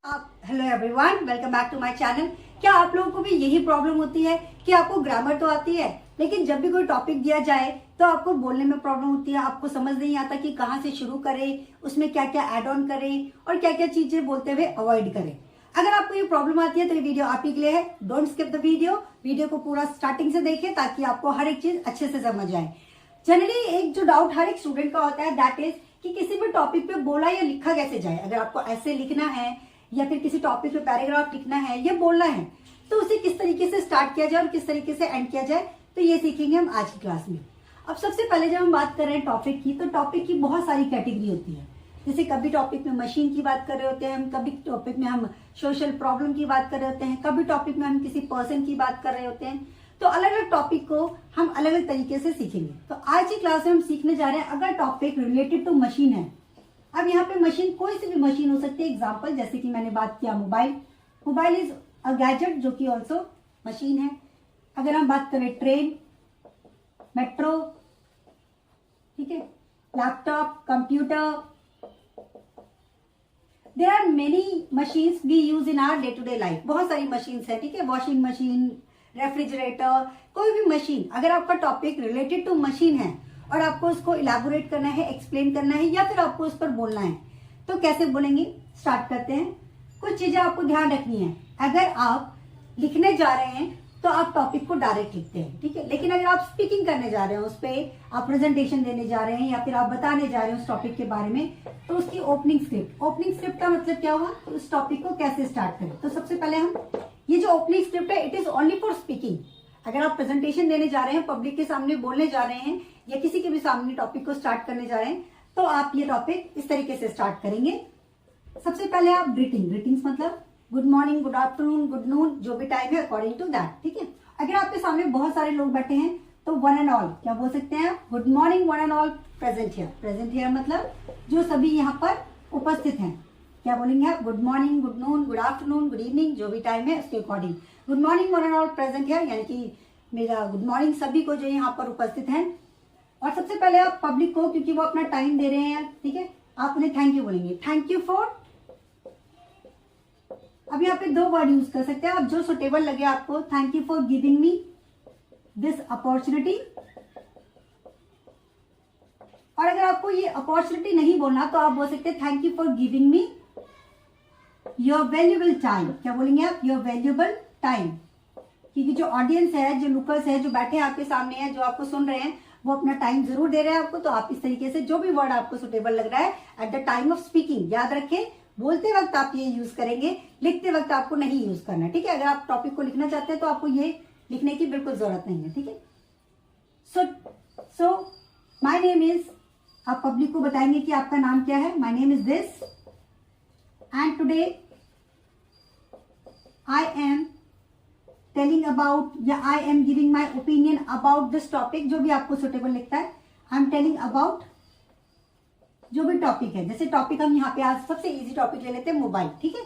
आप hello everyone, welcome back to my channel. क्या आप लोगों को भी यही प्रॉब्लम होती है कि आपको ग्रामर तो आती है, लेकिन जब भी कोई टॉपिक दिया जाए तो आपको बोलने में प्रॉब्लम होती है, आपको समझ नहीं आता कि कहाँ से शुरू करें, उसमें क्या क्या ऐड ऑन करें और क्या क्या चीजें बोलते हुए अवॉइड करें। अगर आपको ये प्रॉब्लम आती है तो ये वीडियो आप ही के लिए है। डोंट स्किप द वीडियो को पूरा स्टार्टिंग से देखें ताकि आपको हर एक चीज अच्छे से समझ आए। जनरली एक जो डाउट हर एक स्टूडेंट का होता है, दैट इज कि किसी भी टॉपिक पे बोला या लिखा कैसे जाए। अगर आपको ऐसे लिखना है या फिर किसी टॉपिक पे पैराग्राफ लिखना है या बोलना है तो उसे किस तरीके से स्टार्ट किया जाए और किस तरीके से एंड किया जाए, तो ये सीखेंगे हम आज की क्लास में। अब सबसे पहले जब हम बात कर रहे हैं टॉपिक की, तो टॉपिक की बहुत सारी कैटेगरी होती है। जैसे कभी टॉपिक में मशीन की बात कर रहे होते हैं हम, कभी टॉपिक में हम सोशल प्रॉब्लम की बात कर रहे होते हैं, कभी टॉपिक में हम किसी पर्सन की बात कर रहे होते हैं। तो अलग अलग टॉपिक को हम अलग अलग तरीके से सीखेंगे। तो आज की क्लास में हम सीखने जा रहे हैं अगर टॉपिक रिलेटेड टू मशीन है। अब यहाँ पे मशीन कोई सी भी मशीन हो सकती है। एग्जांपल जैसे कि मैंने बात किया मोबाइल इज अ गैजेट जो कि ऑल्सो मशीन है। अगर हम बात करें ट्रेन, मेट्रो, ठीक है, laptop, computer, there are many machines we use in our day to day life. बहुत सारी मशीन्स है, ठीक है, वॉशिंग मशीन, रेफ्रिजरेटर, कोई भी मशीन। अगर आपका टॉपिक रिलेटेड टू मशीन है और आपको उसको इलैबोरेट करना है, एक्सप्लेन करना है या फिर आपको उस पर बोलना है, तो कैसे बोलेंगे, स्टार्ट करते हैं। कुछ चीजें आपको ध्यान रखनी है। अगर आप लिखने जा रहे हैं तो आप टॉपिक को डायरेक्ट लिखते हैं, ठीक है, लेकिन अगर आप स्पीकिंग करने जा रहे हैं, उस पर आप प्रेजेंटेशन देने जा रहे हैं या फिर आप बताने जा रहे हैं उस टॉपिक के बारे में, तो उसकी ओपनिंग स्क्रिप्ट का मतलब क्या हुआ, तो उस टॉपिक को कैसे स्टार्ट करें। तो सबसे पहले हम ये जो ओपनिंग स्क्रिप्ट है, it is only for speaking. अगर आप प्रेजेंटेशन देने जा रहे हैं, पब्लिक के सामने बोलने जा रहे हैं या किसी के भी सामने टॉपिक को स्टार्ट करने जा रहे हैं, तो आप ये टॉपिक इस तरीके से स्टार्ट करेंगे। सबसे पहले आप ग्रीटिंग्स मतलब good morning, good afternoon, good noon, जो भी टाइम है अकॉर्डिंग टू दैट, ठीक है। अगर आपके सामने बहुत सारे लोग बैठे हैं तो वन एंड ऑल क्या बोल सकते हैं, good morning one and all present here मतलब जो सभी यहाँ पर उपस्थित हैं, क्या बोलेंगे आप, good morning, good noon, good afternoon, good evening, जो भी टाइम है उसके according good morning one and all present here, यानी कि मेरा गुड मॉर्निंग सभी को जो यहाँ पर उपस्थित हैं। और सबसे पहले आप पब्लिक को, क्योंकि वो अपना टाइम दे रहे हैं, ठीक है, आप उन्हें थैंक यू बोलेंगे, थैंक यू फॉर। अब यहाँ पे दो वर्ड यूज कर सकते हैं आप, जो सुटेबल लगे आपको, thank you for giving me this opportunity. और अगर आपको ये अपॉर्चुनिटी नहीं बोलना तो आप बोल सकते हैं thank you for giving me your valuable time. क्या बोलेंगे आप, योर वैल्यूएबल टाइम, क्योंकि जो ऑडियंस है, जो लुकर्स है, जो बैठे आपके सामने हैं, जो आपको सुन रहे हैं, वो अपना टाइम जरूर दे रहे हैं आपको। तो आप इस तरीके से जो भी वर्ड आपको सुटेबल लग रहा है at the time of speaking, याद रखें बोलते वक्त आप ये यूज करेंगे, लिखते वक्त आपको नहीं यूज करना, ठीक है। अगर आप टॉपिक को लिखना चाहते हैं तो आपको ये लिखने की बिल्कुल जरूरत नहीं है, ठीक है। सो माई नेम इज, आप पब्लिक को बताएंगे कि आपका नाम क्या है, my name is this and today I am telling about, या I am giving my opinion about this topic, जो भी आपको सुटेबल लगता है। आई एम टेलिंग अबाउट जो भी टॉपिक है। जैसे टॉपिक हम यहाँ पे आज सबसे इजी टॉपिक ले लेते हैं, मोबाइल, ठीक है।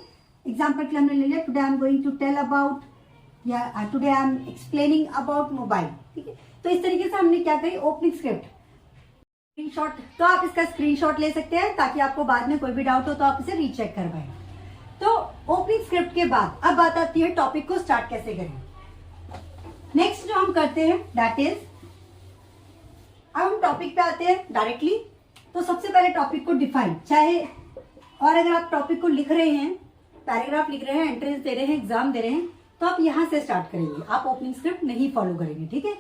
एग्जाम्पल के लिए हमने ले लिया, today I am going to tell about, या today I am explaining about mobile, ठीक है। तो इस तरीके से हमने क्या करी, ओपनिंग स्क्रिप्ट, स्क्रीनशॉट। तो आप इसका स्क्रीनशॉट ले सकते हैं ताकि आपको बाद में कोई भी डाउट हो तो आप इसे रीचेक करवाएं। तो ओपनिंग स्क्रिप्ट के बाद अब बात आती है टॉपिक को स्टार्ट कैसे करें। नेक्स्ट जो हम करते हैं दैट इज, अब हम टॉपिक पे आते हैं डायरेक्टली। तो सबसे पहले टॉपिक को डिफाइन, चाहे, और अगर आप टॉपिक को लिख रहे हैं, पैराग्राफ लिख रहे हैं, एंट्रेंस दे रहे हैं, एग्जाम दे रहे हैं, तो आप यहां से स्टार्ट करेंगे, आप ओपनिंग स्क्रिप्ट नहीं फॉलो करेंगे, ठीक है।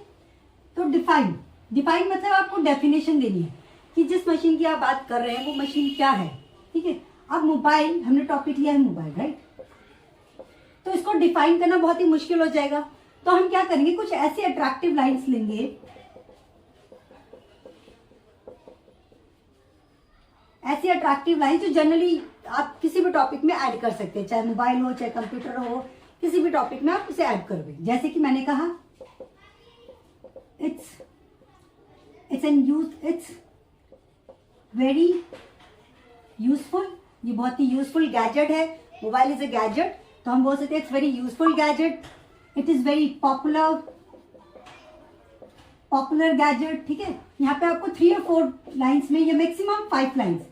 तो डिफाइन मतलब आपको डेफिनेशन देनी है कि जिस मशीन की आप बात कर रहे हैं वो मशीन क्या है, ठीक है। अब मोबाइल, हमने टॉपिक लिया है मोबाइल, राइट, तो इसको डिफाइन करना बहुत ही मुश्किल हो जाएगा। तो हम क्या करेंगे, कुछ ऐसे अट्रैक्टिव लाइंस लेंगे, ऐसी अट्रैक्टिव लाइन जो जनरली आप किसी भी टॉपिक में ऐड कर सकते हैं, चाहे मोबाइल हो, चाहे कंप्यूटर हो, किसी भी टॉपिक में आप उसे ऐड करोगे। जैसे कि मैंने कहा, इट्स वेरी यूजफुल, ये बहुत ही यूजफुल गैजेट है, मोबाइल इज अ गैजेट, तो हम बोल सकते हैं it's very useful gadget, it is very popular gadget, ठीक है। यहाँ पे आपको 3 और 4 लाइन्स में, या मैक्सिमम 5 लाइन्स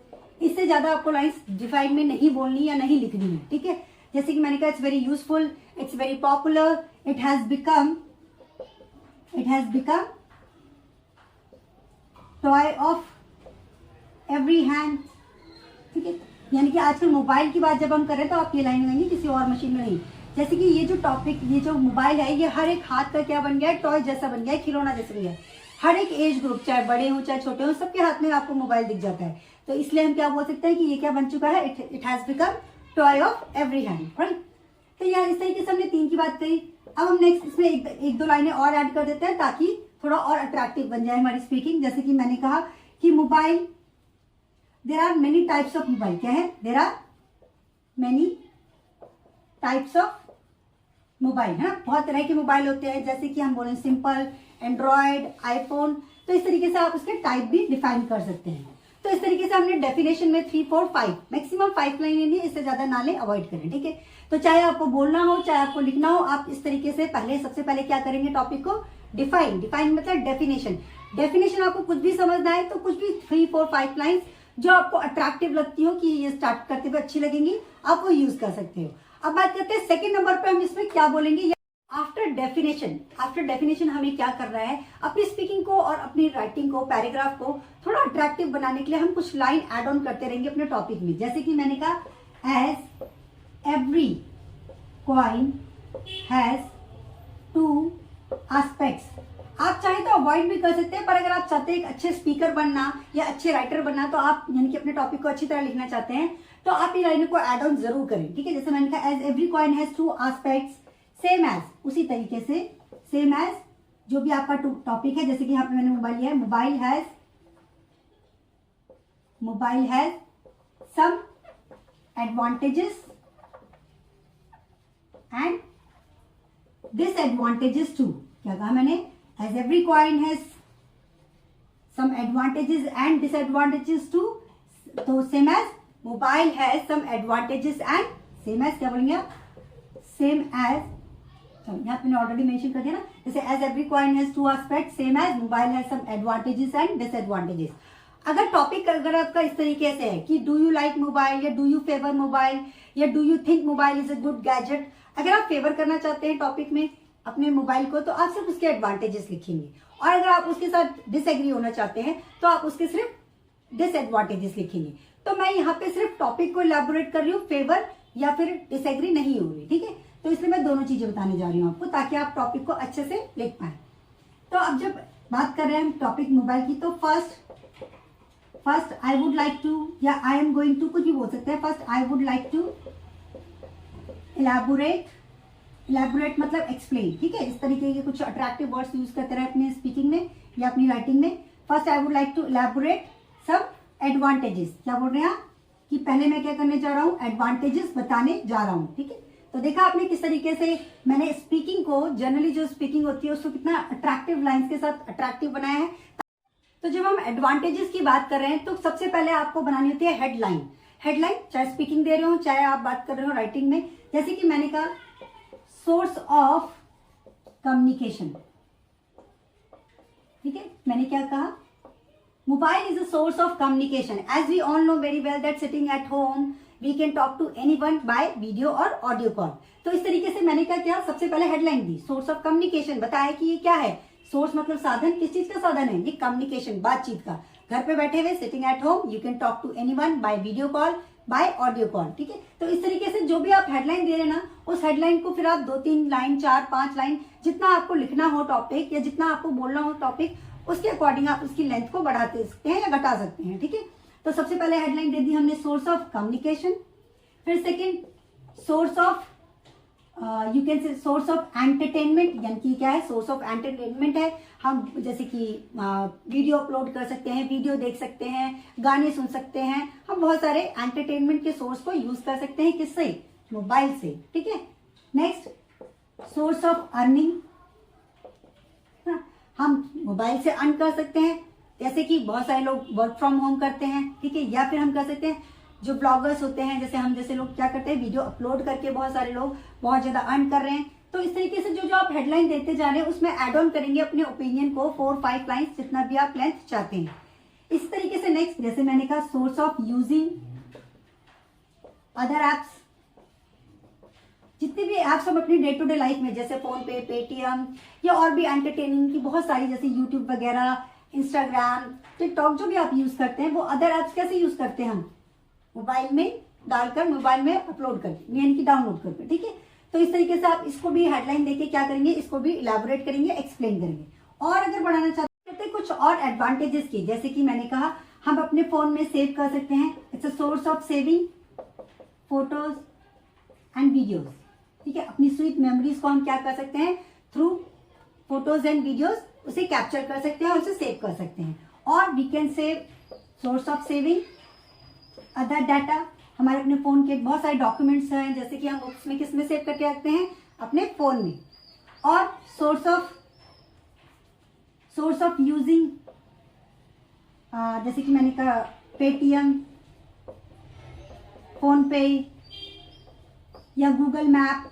इससे ज्यादा आपको लाइन्स डिफाइन में नहीं बोलनी या नहीं लिखनी है, ठीक है। जैसे कि मैंने कहा, it's very useful, it's very popular, it has become toy of every hand, ठीक है। यानी कि आजकल मोबाइल की बात जब हम करें तो आप ये लाइन लगाएंगे, किसी और मशीन में नहीं। जैसे कि ये जो टॉपिक, ये जो मोबाइल है, ये हर एक हाथ का क्या बन गया है, टॉय जैसा बन गया है, खिलौना जैसा बन गया है। हर एक एज ग्रुप, चाहे बड़े हो चाहे छोटे हो, सबके हाथ में आपको मोबाइल दिख जाता है। तो इसलिए हम क्या बोल सकते हैं कि ये क्या बन चुका है, it has become toy of every hand, right. तो यार इस तरीके से हमने 3 की बात करी। अब हम नेक्स्ट इसमें एक दो लाइनें और ऐड कर देते हैं ताकि थोड़ा और अट्रैक्टिव बन जाए हमारी स्पीकिंग। जैसे कि मैंने कहा कि mobile, there are many types of mobile. क्या है, there are many types of mobile, है ना। बहुत तरह के मोबाइल होते हैं, जैसे कि हम बोलें सिंपल, एंड्रॉयड, आईफोन। तो इस तरीके से आप उसके टाइप भी डिफाइन कर सकते हैं। तो इस तरीके से हमने डेफिनेशन में 3, 4, 5 मैक्सिमम 5 लाइनें ली, इससे ज्यादा ना लें, अवॉइड करें, ठीक है। तो चाहे आपको बोलना हो चाहे आपको लिखना हो, आप इस तरीके से सबसे पहले क्या करेंगे, टॉपिक को डिफाइन मतलब डेफिनेशन आपको कुछ भी समझना है तो कुछ भी 3, 4, 5 लाइन्स जो आपको अट्रैक्टिव लगती हो कि ये स्टार्ट करते हुए अच्छी लगेंगी, आप वो यूज कर सकते हो। अब बात करते हैं सेकंड नंबर पे, हम इसमें क्या बोलेंगे। आफ्टर डेफिनेशन हमें क्या करना है, अपनी स्पीकिंग को और अपनी राइटिंग को, पैराग्राफ को थोड़ा अट्रैक्टिव बनाने के लिए हम कुछ लाइन ऐड ऑन करते रहेंगे अपने टॉपिक में। जैसे कि मैंने कहा, as every coin has 2 aspects. आप चाहे तो अवॉइड भी कर सकते हैं, पर अगर आप चाहते हैं एक अच्छे स्पीकर बनना या अच्छे राइटर बनना, तो आप यानी कि अपने टॉपिक को अच्छी तरह लिखना चाहते हैं, तो आप ये लाइनों को ऐड ऑन जरूर करें, ठीक है। जैसे मैंने कहा, as every coin has 2 aspects, same as, उसी तरीके से सेम एज जो भी आपका टॉपिक है। जैसे कि यहाँ पे मैंने मोबाइल लिया है, mobile has some advantages and disadvantages too. क्या कहा मैंने, as every coin has some advantages and disadvantages too. तो same as mobile has some advantages and, same as क्या बोलेंगे आप, सेम एज, यहाँ पे मैंने ऑलरेडी मेंशन कर दिया ना। जैसे as every coin has 2 aspect, same as mobile has some advantages and disadvantages. अगर टॉपिक अगर आपका इस तरीके से है कि डू यू लाइक मोबाइल, या डू यू फेवर मोबाइल, या do you think mobile is a good gadget, अगर आप फेवर करना चाहते हैं टॉपिक में अपने मोबाइल को, तो आप सिर्फ उसके एडवांटेजेस लिखेंगे। और अगर आप उसके साथ डिसएग्री होना चाहते हैं तो आप उसके सिर्फ डिसएडवांटेजेस लिखेंगे। तो मैं यहाँ पे सिर्फ टॉपिक को इलैबोरेट कर रही हूँ, फेवर या फिर डिसएग्री नहीं हो रही, ठीक है। तो इसलिए मैं दोनों चीजें बताने जा रही हूँ आपको, ताकि आप टॉपिक को अच्छे से लिख पाए। तो अब जब बात कर रहे हैं हम टॉपिक मोबाइल की, तो first I would like to, या आई एम गोइंग टू, कुछ भी बोल सकते हैं। First I would like to elaborate मतलब एक्सप्लेन, ठीक है। इस तरीके के कुछ अट्रैक्टिव वर्ड्स यूज करते रहे अपने स्पीकिंग में या अपनी राइटिंग में। First I would like to elaborate some advantages. क्या बोल रहे हैं आप कि पहले मैं क्या करने जा रहा हूँ, एडवांटेजेस बताने जा रहा हूँ, ठीक है। तो देखा आपने किस तरीके से मैंने स्पीकिंग को, जनरली जो स्पीकिंग होती है उसको कितना अट्रैक्टिव लाइंस के साथ अट्रैक्टिव बनाया है। तो जब हम एडवांटेजेस की बात कर रहे हैं तो सबसे पहले आपको बनानी होती है हेडलाइन। चाहे स्पीकिंग दे रहे हो चाहे आप बात कर रहे हो राइटिंग में। जैसे कि मैंने कहा, सोर्स ऑफ कम्युनिकेशन, ठीक है। मैंने क्या कहा, mobile is a source of communication, as we all know very well that sitting at home we can talk to anyone by video और ऑडियो कॉल। तो इस तरीके से मैंने क्या किया, सबसे पहले हेडलाइन दी, सोर्स ऑफ कम्युनिकेशन, बताया कि ये क्या है, सोर्स मतलब साधन, किस चीज का साधन है, ये कम्युनिकेशन, बातचीत का। घर पे बैठे हुए, sitting at home, you can talk to anyone by video call, by audio call, ठीक है। तो इस तरीके से जो भी आप हेडलाइन दे रहे हैं ना, उस हेडलाइन को फिर आप 2-3 लाइन, 4-5 लाइन, जितना आपको लिखना हो टॉपिक या जितना आपको बोलना हो टॉपिक, उसके अकॉर्डिंग आप उसकी लेंथ को बढ़ाते सकते हैं या घटा सकते हैं, ठीक है। तो सबसे पहले हेडलाइन दे दी हमने, सोर्स ऑफ कम्युनिकेशन। फिर second, source of you can say source of entertainment, यानी कि क्या है, सोर्स ऑफ एंटरटेनमेंट है। हम जैसे कि वीडियो अपलोड कर सकते हैं, वीडियो देख सकते हैं, गाने सुन सकते हैं, हम बहुत सारे एंटरटेनमेंट के सोर्स को यूज कर सकते हैं, किससे, मोबाइल से, ठीक है। नेक्स्ट, सोर्स ऑफ अर्निंग, हम मोबाइल से अर्न कर सकते हैं, जैसे कि बहुत सारे लोग वर्क फ्रॉम होम करते हैं, ठीक है। या फिर हम कर सकते हैं, जो ब्लॉगर्स होते हैं, जैसे हम जैसे लोग क्या करते हैं, वीडियो अपलोड करके बहुत सारे लोग बहुत ज्यादा अर्न कर रहे हैं। तो इस तरीके से जो आप हेडलाइन देते जा रहे हैं उसमें एड ऑन करेंगे अपने ओपिनियन को, 4-5 लाइन्स, जितना भी आप लेंथ चाहते हैं। इस तरीके से नेक्स्ट, जैसे मैंने कहा, source of using other apps. जितने भी एप्स हम अपनी डे टू डे लाइफ में, जैसे फोन पे, पेटीएम या और भी एंटरटेनिंग की बहुत सारी, जैसे यूट्यूब वगैरह, इंस्टाग्राम, टिकटॉक, जो भी आप यूज करते हैं, वो अदर एप्स कैसे यूज करते हैं हम? मोबाइल में डालकर, मोबाइल में अपलोड करके, यानी कि डाउनलोड करके, ठीक है। तो इस तरीके से आप इसको भी हेडलाइन देके क्या करेंगे, इसको भी इलैबोरेट करेंगे, एक्सप्लेन करेंगे। और अगर बढ़ाना चाहते हैं कुछ और एडवांटेजेस की, जैसे कि मैंने कहा हम अपने फोन में सेव कर सकते हैं, it's a source of saving photos and videos, ठीक है। अपनी स्वीट मेमोरीज को हम क्या कर सकते हैं, थ्रू फोटोज एंड वीडियोज उसे कैप्चर कर सकते हैं और उसे सेव कर सकते हैं। और we can save, source of saving other data, हमारे अपने फोन के बहुत सारे डॉक्यूमेंट्स हैं, जैसे कि हम उसमें किस में सेव करके रखते हैं, अपने फोन में। और सोर्स ऑफ यूजिंग, जैसे कि मैंने कहा पेटीएम, फोन पे या गूगल मैप।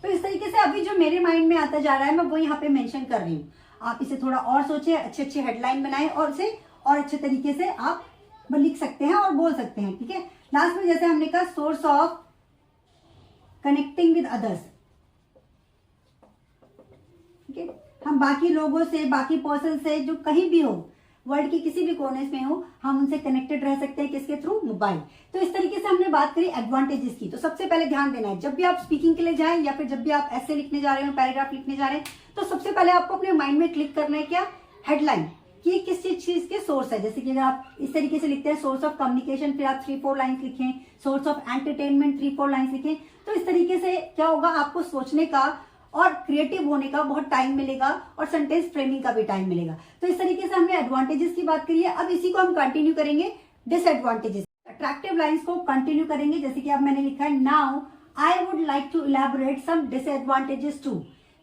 तो इस तरीके से अभी जो मेरे माइंड में आता जा रहा है मैं वो यहाँ पे मेंशन कर रही हूँ। आप इसे थोड़ा और सोचिए, अच्छे अच्छे हेडलाइन बनाएं और इसे और अच्छे तरीके से आप लिख सकते हैं और बोल सकते हैं, ठीक है। लास्ट में जैसे हमने कहा, source of connecting with others, ठीक है। हम बाकी लोगों से, बाकी पर्सन से, जो कहीं भी हो, वर्ल्ड के किसी भी कोने में हो, हम उनसे कनेक्टेड रह सकते हैं, किसके थ्रू, मोबाइल। तो इस तरीके से हमने बात करी एडवांटेजेस की। तो सबसे पहले ध्यान देना है, जब भी आप स्पीकिंग के लिए जाएं या फिर जब भी आप ऐसे लिखने जा रहे हो, पैराग्राफ लिखने जा रहे हैं, तो सबसे पहले आपको अपने माइंड में क्लिक करना है क्या, हेडलाइन, कि किस चीज के सोर्स है। जैसे कि अगर आप इस तरीके से लिखते हैं, सोर्स ऑफ कम्युनिकेशन, फिर आप 3-4 लाइन्स लिखें, सोर्स ऑफ एंटरटेनमेंट 3-4 लाइन्स लिखें। तो इस तरीके से क्या होगा, आपको सोचने का और क्रिएटिव होने का बहुत टाइम मिलेगा और सेंटेंस फ्रेमिंग का भी टाइम मिलेगा। तो इस तरीके से हमने एडवांटेजेस की बात करी है। अब इसी को हम कंटिन्यू करेंगे डिसएडवांटेजेस। अट्रैक्टिव लाइंस को कंटिन्यू करेंगे, जैसे कि अब मैंने लिखा है, now I would like to elaborate some disadvantages too.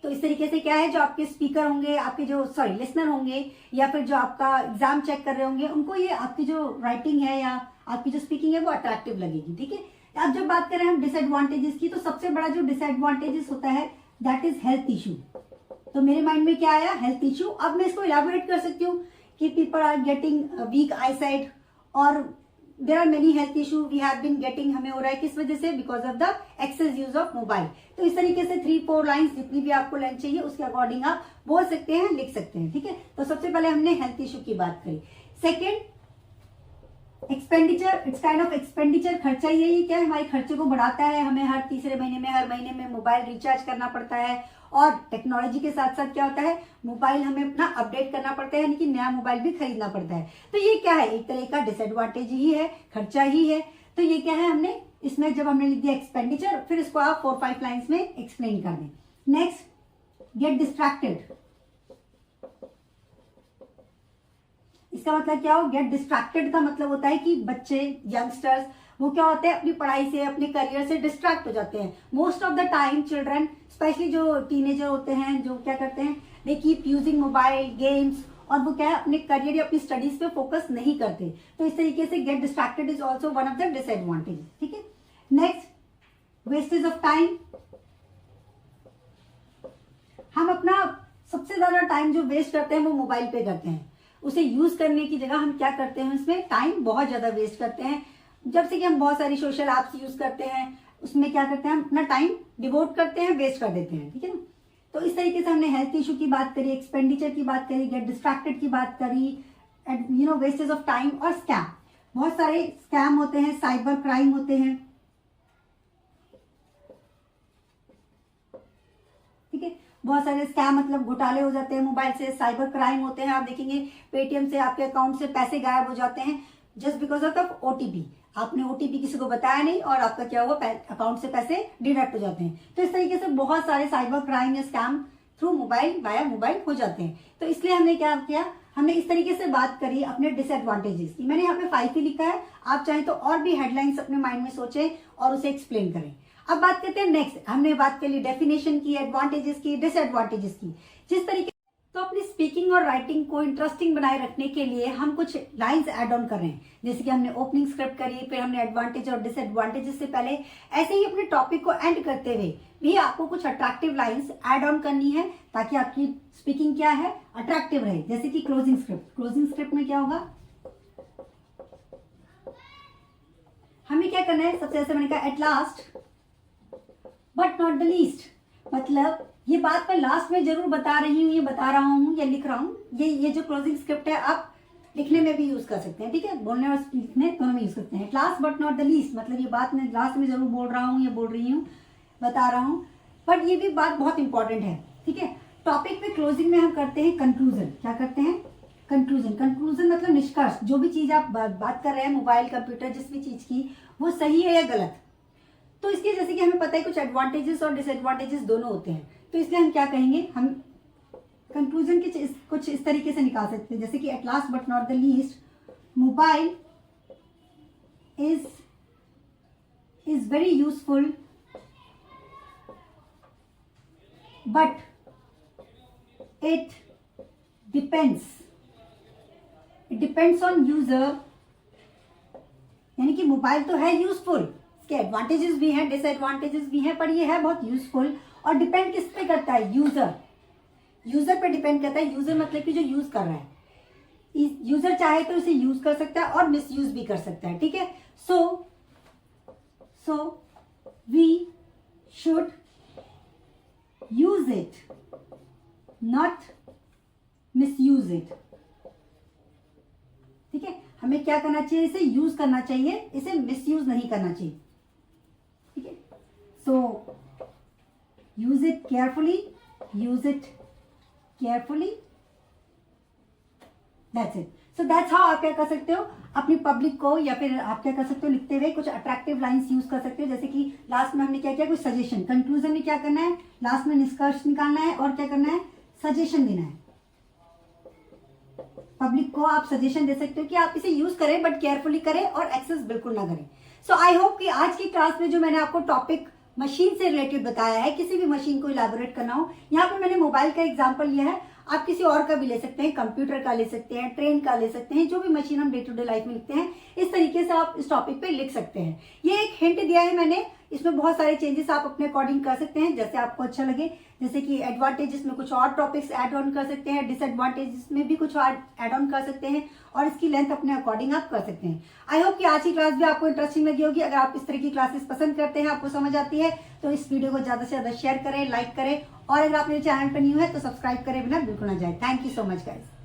तो इस तरीके से क्या है, जो आपके स्पीकर होंगे, आपके जो लिसनर होंगे, या फिर जो आपका एग्जाम चेक कर रहे होंगे, उनको ये आपकी जो राइटिंग है या आपकी जो स्पीकिंग है वो अट्रैक्टिव लगेगी, ठीक है। अब जब बात करें हम डिसएडवांटेजेस की, तो सबसे बड़ा जो डिसएडवांटेजेस होता है दैट इज हेल्थ इशू। तो मेरे माइंड में क्या आया, हेल्थ इशू। अब मैं इसको इलैबोरेट कर सकती हूँ कि people are getting weak eye sight और there are many health issue we have been getting. हमें हो रहा है किस वजह से, because of the excess use of mobile. तो इस तरीके से 3-4 लाइन्स जितनी भी आपको लेंथ चाहिए उसके अकॉर्डिंग आप बोल सकते हैं, लिख सकते हैं, ठीक है। तो सबसे पहले हमने हेल्थ इशू की बात करी। Second, expenditure, it's kind of expenditure, खर्चा। यही क्या है, हमारे खर्चे को बढ़ाता है। हमें हर तीसरे महीने में, हर महीने में मोबाइल रिचार्ज करना पड़ता है। और टेक्नोलॉजी के साथ साथ क्या होता है, मोबाइल हमें अपना अपडेट करना पड़ता है, यानी कि नया मोबाइल भी खरीदना पड़ता है। तो ये क्या है, एक तरह का डिसएडवांटेज ही है, खर्चा ही है। तो ये क्या है, हमने इसमें जब हमने लिख दिया एक्सपेंडिचर, फिर इसको आप 4-5 लाइन्स में एक्सप्लेन कर दें। Next, get distracted. इसका मतलब क्या हो, गेट डिस्ट्रैक्टेड का मतलब होता है कि बच्चे, यंगस्टर्स, वो क्या होते हैं, अपनी पढ़ाई से, अपने करियर से डिस्ट्रैक्ट हो जाते हैं। Most of the time children, specially जो टीनेजर होते हैं, जो क्या करते हैं, they keep using mobile, games, और वो क्या है, अपने करियर या अपनी स्टडीज पे फोकस नहीं करते। तो इस तरीके से get distracted is also one of the disadvantage, ठीक है। Next, wastage of time. हम अपना सबसे ज्यादा टाइम जो वेस्ट करते हैं वो मोबाइल पे करते हैं। उसे यूज करने की जगह हम क्या करते हैं, उसमें टाइम बहुत ज्यादा वेस्ट करते हैं। जब से कि हम बहुत सारी सोशल एप्स यूज करते हैं, उसमें क्या करते हैं, हम अपना टाइम डिवोट करते हैं, वेस्ट कर देते हैं, ठीक है ना। तो इस तरीके से हमने हेल्थ इशू की बात करी, एक्सपेंडिचर की बात करी, गेट डिस्ट्रैक्टेड की बात करी, वेस्टेज ऑफ टाइम और स्कैम। बहुत सारे स्कैम होते हैं, साइबर क्राइम होते हैं, ठीक है। बहुत सारे स्कैम मतलब घोटाले हो जाते हैं मोबाइल से, साइबर क्राइम होते हैं। आप देखेंगे पेटीएम से आपके अकाउंट से पैसे गायब हो जाते हैं जस्ट बिकॉज ऑफ ओटीपी। आपने ओटीपी किसी को बताया नहीं और आपका क्या हुआ, अकाउंट से पैसे डिडक्ट हो जाते हैं। तो इस तरीके से बहुत सारे साइबर क्राइम या scam through mobile, via mobile हो जाते हैं। तो इसलिए हमने क्या किया, हमने इस तरीके से बात करी अपने डिसएडवांटेजेस की। मैंने यहाँ पे 5 ही लिखा है, आप चाहें तो और भी हेडलाइंस अपने माइंड में सोचें और उसे एक्सप्लेन करें। अब बात करते हैं नेक्स्ट, हमने बात कर ली डेफिनेशन की, एडवांटेजेस की, डिसएडवांटेजेस की। जिस तरीके तो अपनी स्पीकिंग और राइटिंग को इंटरेस्टिंग बनाए रखने के लिए हम कुछ लाइंस ऐड ऑन कर रहे हैं, जैसे कि हमने ओपनिंग स्क्रिप्ट करी, फिर हमने एडवांटेज और डिसएडवांटेजेस से पहले ऐसे ही अपने टॉपिक को एंड करते हुए भी आपको कुछ अट्रैक्टिव लाइंस ऐड ऑन करनी है ताकि आपकी स्पीकिंग क्या है, अट्रैक्टिव रहे। जैसे कि क्लोजिंग स्क्रिप्ट में क्या होगा, हमें क्या करना है, सबसे ऐसे मैंने कहा at last but not the least, मतलब ये बात मैं लास्ट में जरूर बता रही हूँ, ये बता रहा हूँ या लिख रहा हूँ, ये जो क्लोजिंग स्क्रिप्ट है आप लिखने में भी यूज कर सकते हैं, ठीक है, बोलने और लिखने दोनों में यूज करते हैं। Last but not the least, मतलब ये बात मैं लास्ट में जरूर बोल रहा हूँ या बोल रही हूँ, बता रहा हूँ, बट ये भी बात बहुत इंपॉर्टेंट है, ठीक है। टॉपिक में क्लोजिंग में हम करते हैं कंक्लूजन। क्या करते हैं, कंक्लूजन मतलब निष्कर्ष। जो भी चीज आप बात कर रहे हैं, मोबाइल, कंप्यूटर, जिस भी चीज की, वो सही है या गलत। तो इसके जैसे कि हमें पता है कुछ एडवांटेजेस और डिसएडवांटेजेस दोनों होते हैं, तो इसलिए हम क्या कहेंगे, हम कंक्लूजन के कुछ इस तरीके से निकाल सकते हैं, जैसे कि at last but not the least, mobile is very useful but it depends on user. यानी कि मोबाइल तो है यूजफुल, इसके एडवांटेजेस भी हैं, डिसएडवांटेजेस भी हैं, पर ये है बहुत यूजफुल और डिपेंड किस पे करता है, यूजर पे डिपेंड करता है। यूजर मतलब कि जो यूज कर रहा है, यूजर चाहे तो इसे यूज कर सकता है और मिस यूज भी कर सकता है, ठीक है। So we should use it, not misuse it, ठीक है। हमें क्या करना चाहिए, इसे यूज करना चाहिए, इसे मिस यूज नहीं करना चाहिए, ठीक है। सो use it carefully, that's it. So that's how आप क्या कर सकते हो, अपनी पब्लिक को, या फिर आप क्या कर सकते हो, लिखते हुए कुछ अट्रैक्टिव लाइंस यूज कर सकते हो। जैसे कि लास्ट में हमने क्या किया, कुछ सजेशन, कंक्लूजन में क्या करना है, लास्ट में निष्कर्ष निकालना है और क्या करना है, सजेशन देना है। पब्लिक को आप सजेशन दे सकते हो कि आप इसे यूज करें बट केयरफुली करें और एक्सेस बिल्कुल ना करें। सो आई होप कि आज की क्लास में जो मैंने आपको टॉपिक मशीन से रिलेटेड बताया है, किसी भी मशीन को इलैबोरेट करना हो, यहाँ पे मैंने मोबाइल का एग्जांपल लिया है, आप किसी और का भी ले सकते हैं, कंप्यूटर का ले सकते हैं, ट्रेन का ले सकते हैं, जो भी मशीन हम डे टू डे लाइफ में लिखते हैं, इस तरीके से आप इस टॉपिक पे लिख सकते हैं। ये एक हिंट दिया है मैंने, इसमें बहुत सारे चेंजेस आप अपने अकॉर्डिंग कर सकते हैं, जैसे आपको अच्छा लगे। जैसे कि एडवांटेजेस में कुछ और टॉपिक्स ऐड ऑन कर सकते हैं, डिसएडवांटेजेस में भी कुछ और ऐड ऑन कर सकते हैं, और इसकी लेंथ अपने अकॉर्डिंग आप कर सकते हैं। आई होप कि आज की क्लास भी आपको इंटरेस्टिंग लगी होगी। अगर आप इस तरह की क्लासेस पसंद करते हैं, आपको समझ आती है, तो इस वीडियो को ज्यादा से ज्यादा शेयर करें, लाइक करें, और अगर आप मेरे चैनल पर न्यू है तो सब्सक्राइब करे बिना बिल्कुल ना जाए। Thank you so much guys.